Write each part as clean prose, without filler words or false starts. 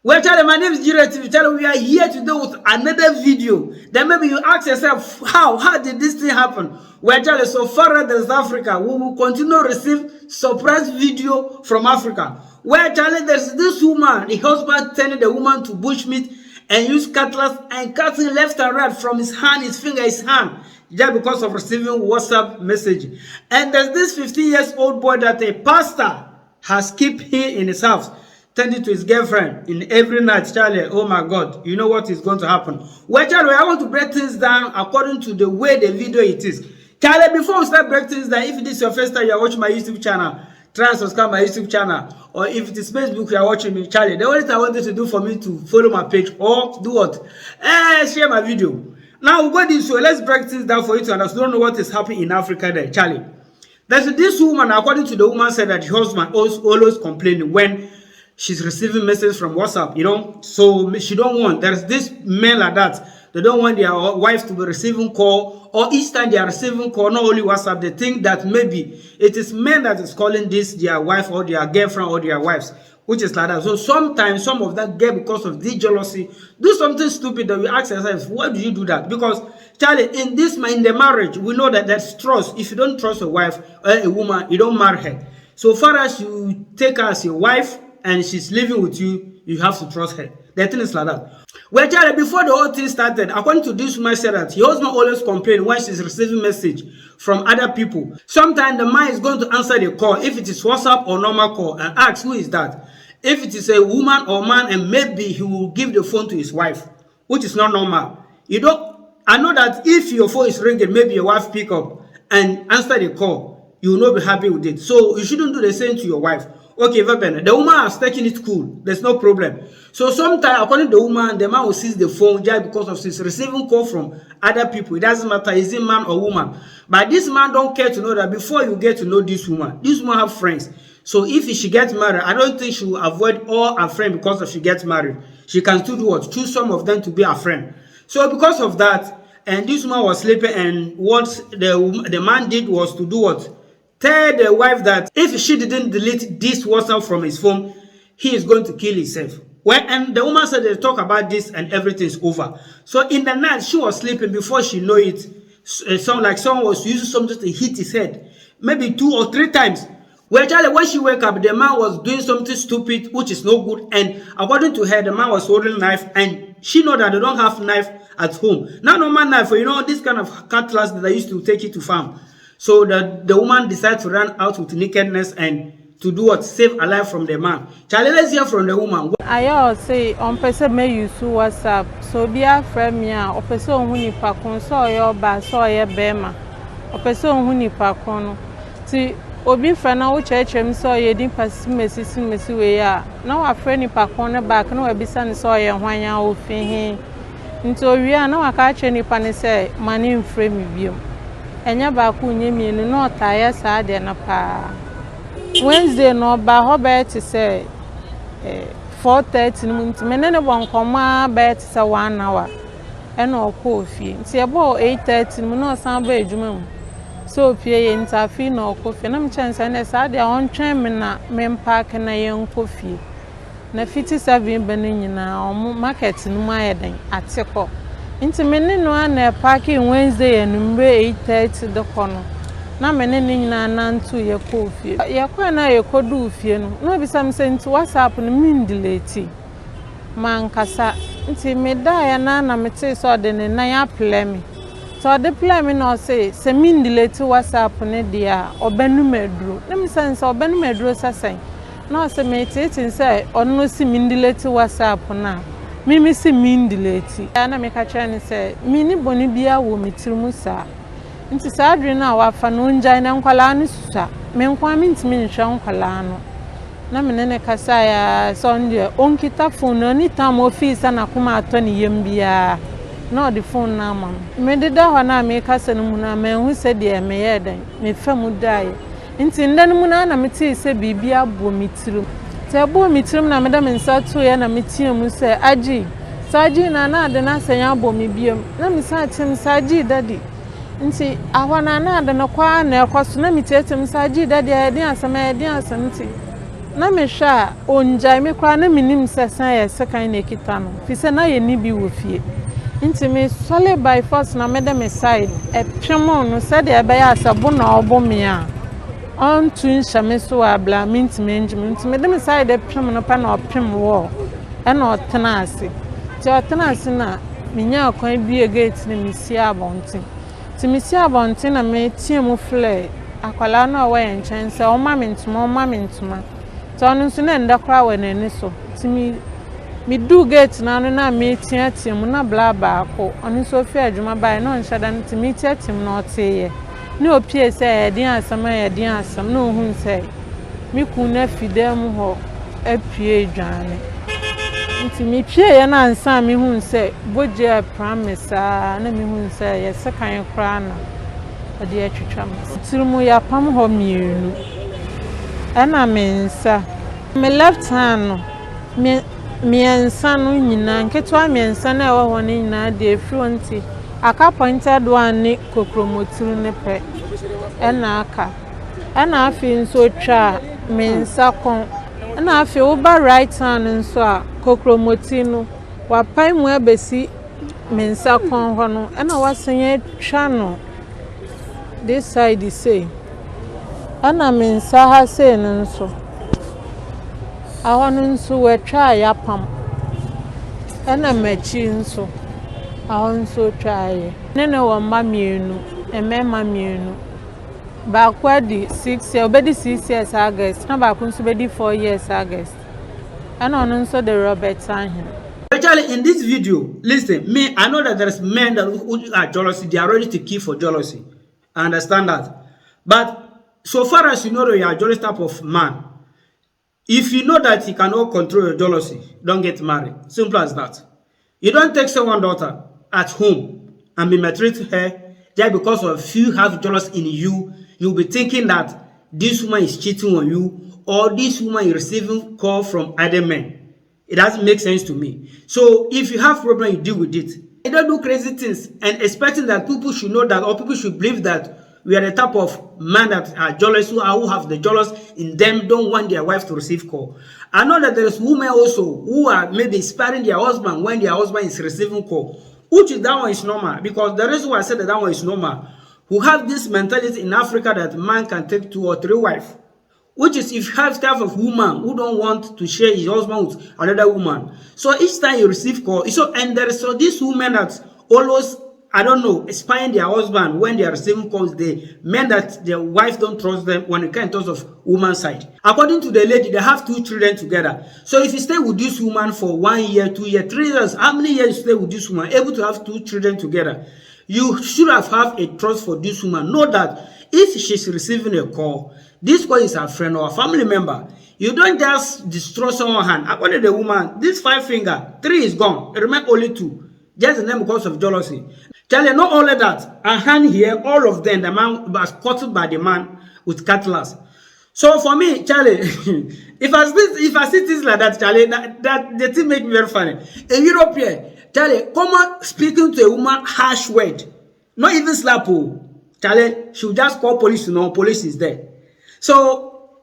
Well, Charlie, my name is Jira TV. Charlie, we are here today with another video. Then maybe you ask yourself, how did this thing happen? Well, Charlie, so far as Africa, we will continue to receive surprise video from Africa. Well, Charlie, there's this woman, the husband telling the woman to bushmeat and use cutlass and cutting left and right from his hand, his finger, his hand, just because of receiving WhatsApp message. And there's this 15-year-old boy that a pastor has kept here in his house, tending to his girlfriend in every night. Charlie, oh my God, you know what is going to happen. Well, Charlie, I want to break things down according to the way the video it is. Charlie, before we start breaking things down, if this is your first time you are watching my YouTube channel, try and subscribe my YouTube channel. Or if it is Facebook you are watching me, Charlie, the only thing I want you to do for me to follow my page or do what? Share my video. Now we'll go this way. Let's break things down for you to understand what is happening in Africa there, Charlie. There's this woman, according to the woman, said that her husband always complaining when she's receiving messages from WhatsApp, you know, so she don't want, there's this men like that, they don't want their wives to be receiving call, or each time they are receiving call, not only WhatsApp, they think that maybe it is men that is calling this their wife or their girlfriend or their wives, which is like that. So sometimes some of that get because of this jealousy, do something stupid that we ask ourselves, why do you do that? Because Charlie, in the marriage, we know that that's trust. If you don't trust a wife or a woman, you don't marry her. So far as you take her as your wife, and she's living with you, you have to trust her. The thing is like that. Well, Charlie, before the whole thing started, according to this woman said that her husband always complains when she's receiving message from other people. Sometimes the man is going to answer the call, if it is WhatsApp or normal call, and ask who is that. If it is a woman or man, and maybe he will give the phone to his wife, which is not normal. I know that if your phone is ringing, maybe your wife pick up and answer the call, you will not be happy with it. So you shouldn't do the same to your wife. Okay, the woman has taken it cool. There's no problem. So sometimes, according to the woman, the man will seize the phone just because of his receiving call from other people. It doesn't matter, is it man or woman. But this man don't care to know that before you get to know this woman have friends. So if she gets married, I don't think she will avoid all her friends because if she gets married. She can still do what? Choose some of them to be her friend. So because of that, and this woman was sleeping, and what the man did was to do what? Tell the wife that if she didn't delete this WhatsApp from his phone, he is going to kill himself. Well, and the woman said they talk about this and everything is over. So in the night, she was sleeping. Before she know it, someone was using something to hit his head, maybe 2 or 3 times. Well, Charlie, when she woke up, the man was doing something stupid, which is no good. And according to her, the man was holding a knife, and she know that they don't have knife at home. Now, normal knife, you know, this kind of cutlass that I used to take it to farm. So the woman decided to run out with nakedness and to do what? Save a life from the man. Charlie, let's hear from the woman. I say on person may use WhatsApp. So be a friend me a person who ni pakon so your ba so your bema. A person who ni pakon. See obi friend na wo church so ye din pasisi we ya. Na wa friend ni pakon back na we bisa ni so ye hwanya wo fi nto wi a na wa ka che ni pa ni say mani mfre mi biom. Enya ba ku nyemi ni no taya sa de na pa Wednesday no ba ho be ti say 4:30 no ntime ne bon koma be ti say 1 hour e na okọ ofie nti e bo 8:30 no no san ba ejuma mu so ofie ye ntafi na okọ ofie na mchense na sa de on twen me na me park na ye nkofie na 57 be ne nyina o market no ma yeden ateko nti menne no na parking Wednesday enumbe 8:30 de kono na menne nyina nantu ye kofie ye kwa na ye kodu fie no no bisa mse nti WhatsApp no min delete mankasa nti me da ya na mete so de ne na ya play so de play me no say se min delete WhatsApp ne dia obenumeduro na me sense obenumeduro sasen na se me tete say onno si min delete WhatsApp na mimi si min delete na me ka kire say mini boni bia wo mitirimu sa nti sa adre na wa fa no njai na nkwala no susa me nkwa mi ntimi nhwa nkwala no na me ne kasa ya sonde onkita phone ni tam office na kuma atoni yembia na the phone na ma me deda ho na me kasa no mu na me hu se de me yeden me famu dai nti ndan mu na me ti se bibia bo mitirim te bo mitirim na me da me nsa to ya na me tie mu se agi saji na de na senya bo me biem na me sa tim saji dadi nti awana na de na kwa na ekoso na me tietem saji dadi ya din asama ya din asamti na me hwa onjai me kwa na minim sesan ye sekan na kita no fi se na ye ni bi wo fie nti me sole by force na me de me side e twemo no se de be ya asabo na obo me a on tun shame so abla minti nti me de me side e twemo no pa na opem wo e na otena ase ti otena ase na minya akwan bi e gate na misi abonten ti misi abonten na me tie mu flare akwala na wa ye nchen se o ma mentuma so no nso na ndakra wa nani so ti mi do gate na no na me tiatim na bla ba ko ono so fi adwuma ba no nhyada no ti mi tiatim na oteye ni opie se e din asam na ohun se mi ku na fidam ho apie dwane nti mi pie ye na ansa mi hun se boje promise na mi hun se ye sekan kra na ade atwitwa m tirmu ya pam ho mienu ana mensa me left hand no miensa no nyina nketwa miensa na ewo ho ni nyina de fronti aka pointed one ni kokromotiru ne pe ana afi nso twa mensa kon ana afi uba right hand nso a kokromoti no wapai mu abesi mensa kon ho no ana wasenye twa no this side is say ana mensa ha say nso ahonu nso wetwa yapam ana machi nso ahonu nso twaye nene wo mma mienu emema mienu ba kwadi 6 years obedi 6 years August na ba kun so bedi 4 years August ana onu nso the Robert Ahin. Actually, in this video, listen, I know that there's men that who are jealousy, they are ready to kill for jealousy. I understand that. But so far as you know that you are a jealous type of man, if you know that you cannot control your jealousy, don't get married. Simple as that. You don't take someone's daughter at home and be maltreating her just because of you have jealous in you. You'll be thinking that this woman is cheating on you or this woman is receiving call from other men. It doesn't make sense to me. So if you have problem, you deal with it. You don't do crazy things and expecting that people should know that or people should believe that we are the type of men that are jealous, who have the jealous in them, don't want their wife to receive call. I know that there is women also who are maybe sparing their husband when their husband is receiving call, which is that one is normal. Because the reason why I said that one is normal, who have this mentality in Africa that man can take 2 or 3 wives. Which is if you have type of woman who don't want to share his husband with another woman. So each time you receive call, and there is so these women that always, I don't know, spying their husband when they are receiving calls, the men that their wife don't trust them when it comes in terms of woman's side. According to the lady, they have 2 children together. So if you stay with this woman for 1 year, 2 years, 3 years, how many years you stay with this woman, able to have 2 children together? You should have a trust for this woman. Know that if she's receiving a call, this call is a friend or a family member. You don't just destroy someone's hand. According to the woman, this 5 finger, 3 is gone. It remains only 2. Just the name because of jealousy. Charlie, not only that, a hand here, all of them, the man was caught by the man with cutlass. So for me, Charlie, if I see things like that, Charlie, that the thing make me very funny. In Europe here, Charlie, come on speaking to a woman harsh word, not even slap her. Charlie, she will just call police, police is there. So,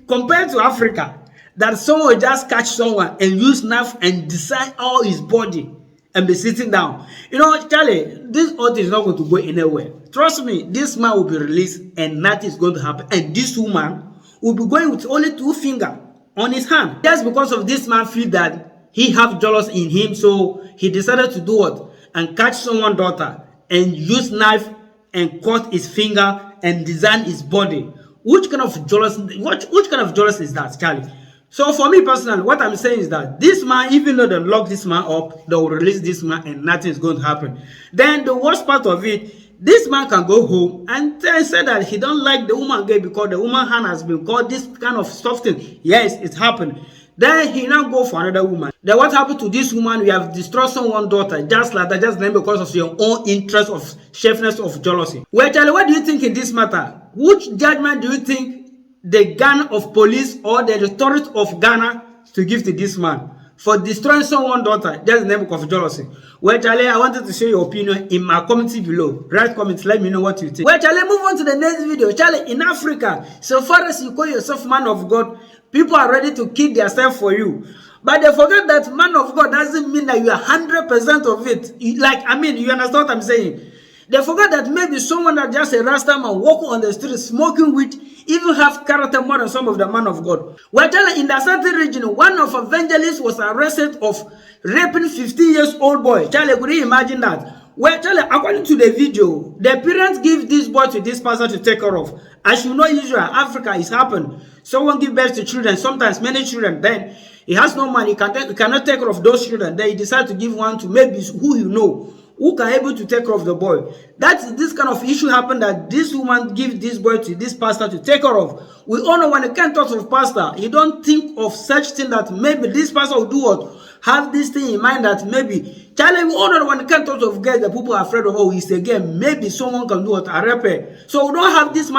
compared to Africa, that someone will just catch someone and use knife and design all his body and be sitting down. Charlie, this oath is not going to go anywhere. Trust me, this man will be released and nothing is going to happen. And this woman will be going with only 2 fingers on his hand. Just because of this man feel that he have jealous in him, so he decided to do what? And catch someone's daughter and use knife and cut his finger and design his body. Which kind of jealous? Which kind of jealous is that, Charlie? So for me personally, what I'm saying is that this man, even though they lock this man up, they will release this man and nothing is going to happen. Then the worst part of it, this man can go home and say that he don't like the woman gay because the woman hand has been called this kind of stuff thing. Yes, it happened. Then he now go for another woman. Then what happened to this woman? We have destroyed someone's daughter just like that, just because of your own interest of chefness of jealousy. Well, Charlie, what do you think in this matter? Which judgment do you think the Ghana of police or the authority of Ghana to give to this man for destroying someone's daughter just in the name of jealousy? Well, Charlie, I wanted to share your opinion in my comment below. Write comments, let me know what you think. Well, Charlie, move on to the next video. Charlie, in Africa, so far as you call yourself man of God, People are ready to kill themselves for you. But they forget that man of God doesn't mean that you are 100% of it. You understand what I'm saying? They forget that maybe someone that just a Rasta man walking on the street smoking weed even have character more than some of the man of God. We're telling in that certain region, one of evangelists was arrested of raping 15 years old boy. Charlie, could you imagine that? Well, Charlie, according to the video, the parents give this boy to this pastor to take care of. As you know, Israel, Africa is happened. Someone give birth to children, sometimes many children. Then he has no money, he cannot take care of those children. Then he decides to give one to maybe who you know, who can able to take care of the boy. That's this kind of issue happened that this woman give this boy to this pastor to take care of. We all know when you can't talk of pastor, you don't think of such thing that maybe this pastor will do what? Have this thing in mind that maybe Charlie, we all know when you can't talk of guys that people are afraid of, oh, he's again, maybe someone can do what a rapper. So we don't have this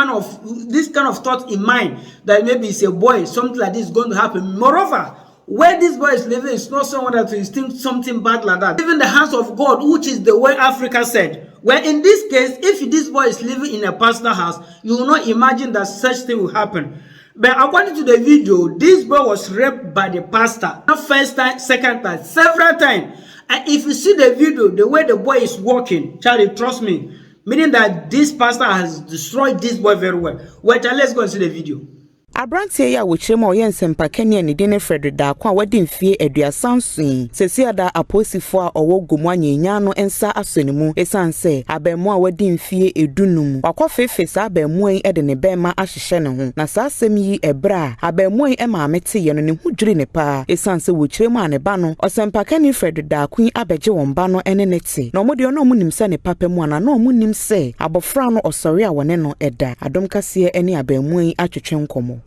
kind of thought in mind that maybe it's a boy, something like this is going to happen. Moreover, where this boy is living is not someone that is think something bad like that. Even the hands of God, which is the way Africa said. Well, in this case, if this boy is living in a pastor house, you will not imagine that such thing will happen. But according to the video, this boy was raped by the pastor. Not first time, second time, several times. And if you see the video, the way the boy is walking, Charlie, trust me, meaning that this pastor has destroyed this boy very well. Well, Charlie, let's go and see the video. Abrantie ya wochire ma oye nsempa kania ne din Frederick da kwa wadi mfie aduasan sun sesi ada aposifo a owo gomanya nya no ensa asonimu esanse abemu a wadi mfie edunum wakofefe sa abemu yi ede ne bema ahyehye ne ho na sa asem yi ebra abemu yi emaamete ye no ne hudwiri ne pa esanse wochire ma ne ba no osempa kania Frederick da kun abeje won ba no ene nete na omode ono munim se ne papa mu ana na omunim se abofra no osori a wone no eda adom kase ene abemu yi atwetwe nkomo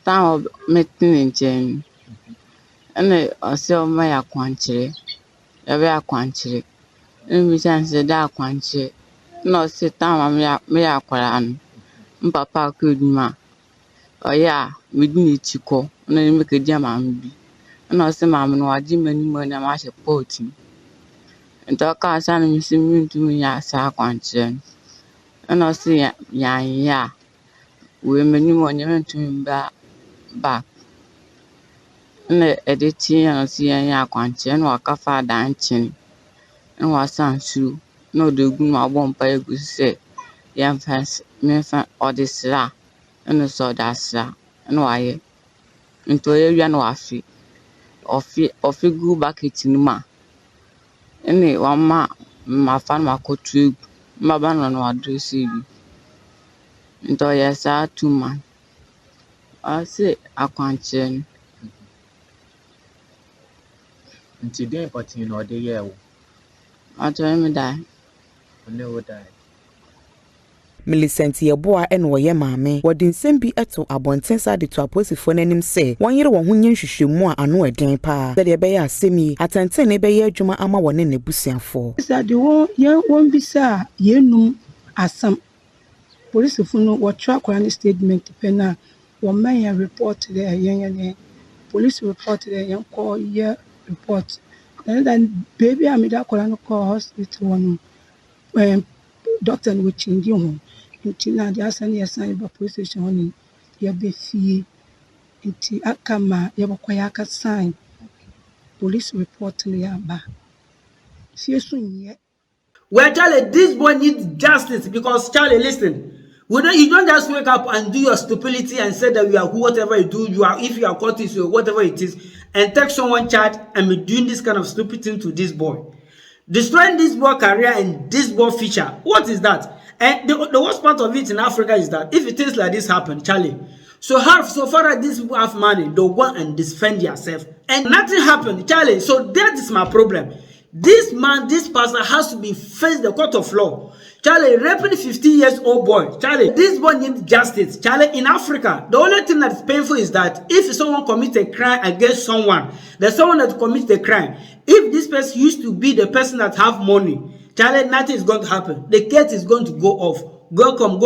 Time meeting in Jane, and I saw my aquanche, a very aquanche. And we can say that aquanche. No, sit down, me aquaran. Papa could ma. Oh, yeah, we need to go, and then make a jam and be. And I say, Mamma, no, I didn't mean when I was a poaching. And talk as I missing to me as a aquanche. And I say, yeah. We many money to him back. And editing and seeing ya quanchen or cafa dancing. And was some shoe. No, the good my won't pay good say. Young fast, me fan or this la. And the saw that sa. And why? Into a young waffy. Or go back it in ma. Any one my fan my coat tube. My banner no address you. Into yes, 2 months. I say I can't change. Until then, but you know, the year I told him die. never die. Millicent Yeboa ene wo ye maame wodi nsem bi eto abonten sa de to aposifo nanim se won yere won ho nyenhwehwemu a ano eden pa de be ya asemi atenten ne be ye adwuma ama won ne busuafo sa de won bisa yenum asam police no what track one statement pena won man report there yen police report there yen call year report then baby amida call no call hospital one doctor no change him until the asani assign by police station on ya be fie until akama ya bokwaya ka sign police report no ya ba fie so nye. Well, Charlie, this boy needs justice because Charlie, listen. You don't just wake up and do your stupidity and say that you are whatever you do, you are if you are caught this or whatever it is, and take someone charge and be doing this kind of stupid thing to this boy. Destroying this boy career and this boy future. What is that? And the worst part of it in Africa is that if things like this happen, Charlie, so far as these people have money, they'll go and defend yourself. And nothing happened, Charlie. So that is my problem. This man, this pastor has to be faced the court of law. Charlie, raping 15 years old boy. Charlie, this boy needs justice. Charlie, in Africa, the only thing that's painful is that if someone commits a crime against someone, there's someone that commits the crime. If this person used to be the person that have money, Charlie, nothing is going to happen. The case is going to go off. Go come.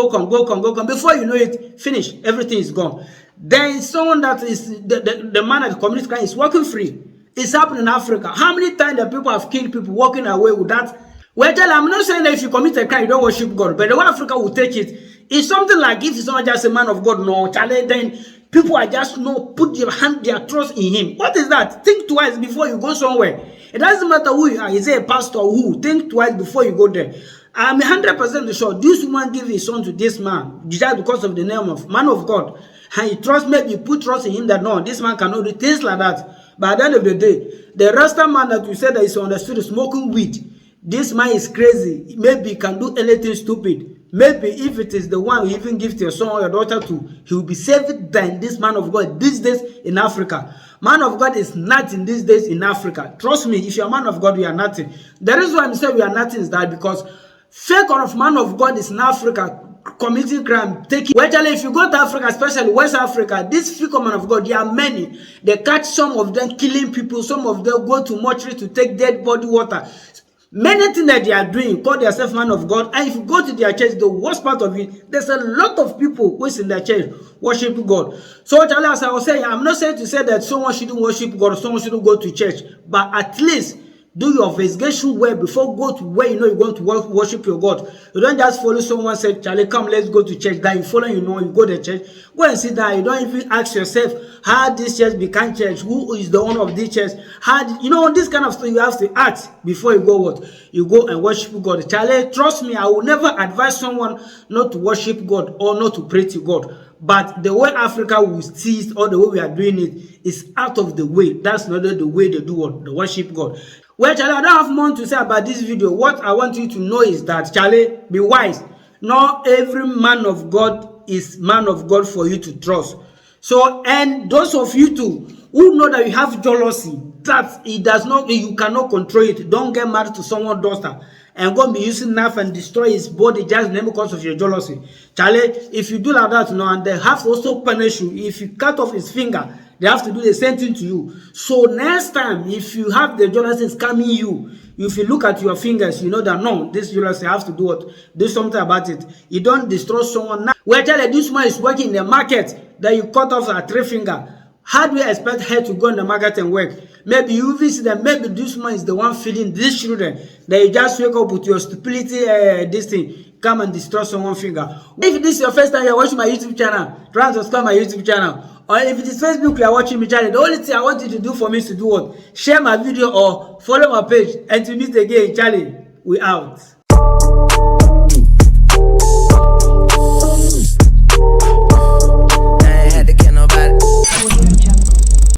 Before you know it, finish. Everything is gone. Then someone that is the man that commits crime is walking free. It's happening in Africa. How many times the people have killed people walking away with that? Well, I'm not saying that if you commit a crime, you don't worship God. But the way Africa will take it is something like if someone just a man of God, no, Charlie, then People are just put their trust in him. What is that? Think twice before you go somewhere. It doesn't matter who you are. Is it a pastor or who? Think twice before you go there. I'm 100% sure this woman gave his son to this man just because of the name of man of God. And he trusts, maybe put trust in him that no, this man cannot do things like that. But at the end of the day, the Rasta man that you said that is on the street smoking weed, this man is crazy. Maybe he can do anything stupid. Maybe if it is the one who even gives your son or your daughter to, he will be saved than this man of God these days in Africa. Man of God is nothing these days in Africa. Trust me, if you're a man of God, we are nothing. The reason why I'm saying we are nothing is that because fake of man of God is in Africa committing crime, taking. Well, actually, if you go to Africa, especially West Africa, these fake men of God, there are many. They catch some of them killing people. Some of them go to mortuary to take dead body water. Many things that they are doing, call themselves man of God. And if you go to their church, the worst part of it, there's a lot of people who is in their church worship God. So, Charlie, as I was saying, I'm not saying to say that someone shouldn't worship God or someone shouldn't go to church, but at least do your investigation well before go to where you know you're going to worship your God. You don't just follow someone say, Charlie, come, let's go to church. Then you follow, you know, you go to church. Go and sit down. You don't even ask yourself how this church became church. Who is the owner of this church? How, you know, this kind of stuff you have to ask before you go what? You go and worship God. Charlie, trust me, I will never advise someone not to worship God or not to pray to God. But the way Africa will see it or the way we are doing it is out of the way. That's not the way they do what? They worship God. Well, Charlie, I don't have more to say about this video. What I want you to know is that, Charlie, be wise. Not every man of God is man of God for you to trust. So, and those of you too who know that you have jealousy, that it does not, you cannot control it. Don't get married to someone's daughter and go and be using knife and destroy his body just because of your jealousy. Charlie, if you do like that, no, and they have to also punish you. If you cut off his finger, they have to do the same thing to you. So next time, if you have the jealousy scamming you, if you look at your fingers, you know that no, this jealousy have to do what? Do something about it. You don't destroy someone now. Well, tell you, this man is working in the market that you cut off a 3 finger. How do you expect her to go in the market and work? Maybe you visit them. Maybe this man is the one feeding these children. That you just wake up with your stupidity, this thing, come and destroy someone's finger. If this is your first time you're watching my YouTube channel, try to subscribe my YouTube channel. Or if it is Facebook you are watching my channel, the only thing I want you to do for me is to do what? Share my video or follow my page. And to meet again, Charlie, we out.